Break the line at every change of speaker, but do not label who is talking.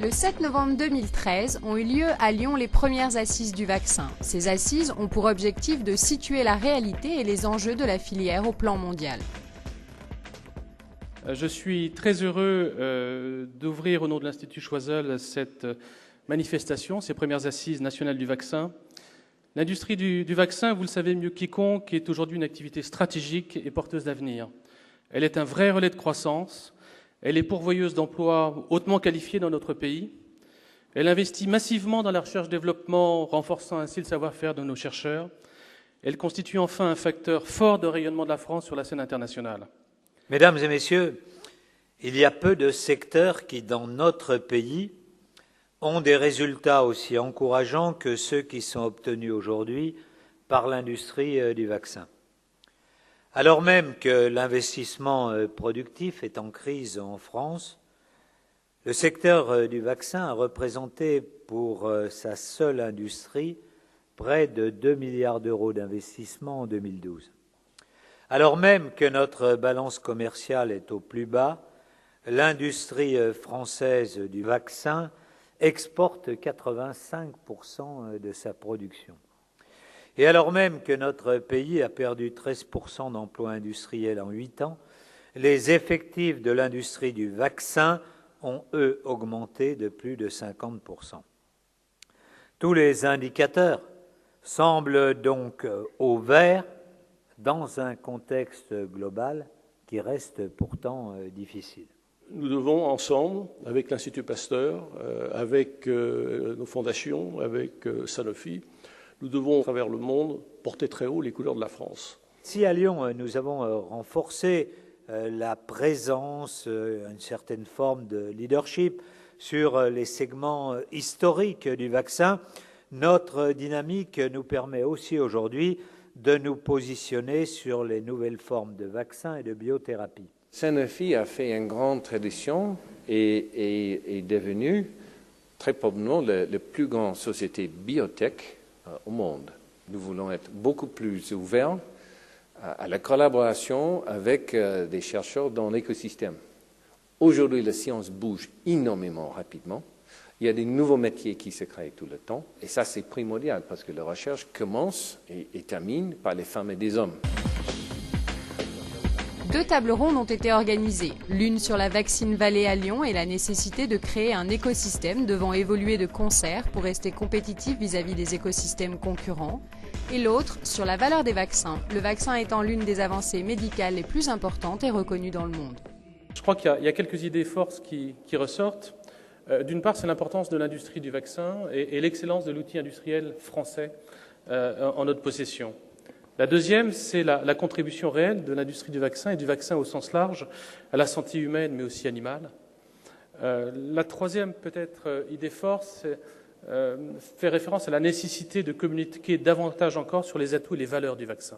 Le 7 novembre 2013 ont eu lieu à Lyon les premières assises du vaccin. Ces assises ont pour objectif de situer la réalité et les enjeux de la filière au plan mondial.
Je suis très heureux d'ouvrir au nom de l'Institut Choiseul cette manifestation, ces premières assises nationales du vaccin. L'industrie du vaccin, vous le savez mieux que quiconque, est aujourd'hui une activité stratégique et porteuse d'avenir. Elle est un vrai relais de croissance. Elle est pourvoyeuse d'emplois hautement qualifiés dans notre pays. Elle investit massivement dans la recherche-développement, renforçant ainsi le savoir-faire de nos chercheurs. Elle constitue enfin un facteur fort de rayonnement de la France sur la scène internationale.
Mesdames et messieurs, il y a peu de secteurs qui, dans notre pays, ont des résultats aussi encourageants que ceux qui sont obtenus aujourd'hui par l'industrie du vaccin. Alors même que l'investissement productif est en crise en France, le secteur du vaccin a représenté pour sa seule industrie près de 2 milliards d'euros d'investissement en 2012. Alors même que notre balance commerciale est au plus bas, l'industrie française du vaccin exporte 85% de sa production. Et alors même que notre pays a perdu 13% d'emplois industriels en 8 ans, les effectifs de l'industrie du vaccin ont, eux, augmenté de plus de 50%. Tous les indicateurs semblent donc au vert dans un contexte global qui reste pourtant difficile.
Nous devons ensemble, avec l'Institut Pasteur, avec nos fondations, avec Sanofi, nous devons, à travers le monde, porter très haut les couleurs de la France.
Si à Lyon, nous avons renforcé la présence, une certaine forme de leadership sur les segments historiques du vaccin, notre dynamique nous permet aussi aujourd'hui de nous positionner sur les nouvelles formes de vaccins et de biothérapie.
Sanofi a fait une grande tradition et est devenue très probablement la plus grande société biotech au monde. Nous voulons être beaucoup plus ouverts à la collaboration avec des chercheurs dans l'écosystème. Aujourd'hui, la science bouge énormément rapidement. Il y a des nouveaux métiers qui se créent tout le temps. Et ça, c'est primordial parce que la recherche commence et termine par les femmes et des hommes.
2 tables rondes ont été organisées, l'une sur la Vaccine Valley à Lyon et la nécessité de créer un écosystème devant évoluer de concert pour rester compétitif vis-à-vis des écosystèmes concurrents, et l'autre sur la valeur des vaccins, le vaccin étant l'une des avancées médicales les plus importantes et reconnues dans le monde.
Je crois qu'il y a quelques idées forces qui ressortent. D'une part, c'est l'importance de l'industrie du vaccin et l'excellence de l'outil industriel français en notre possession. La deuxième, c'est la contribution réelle de l'industrie du vaccin et du vaccin au sens large à la santé humaine, mais aussi animale. La troisième, peut-être, idée force, fait référence à la nécessité de communiquer davantage encore sur les atouts et les valeurs du vaccin.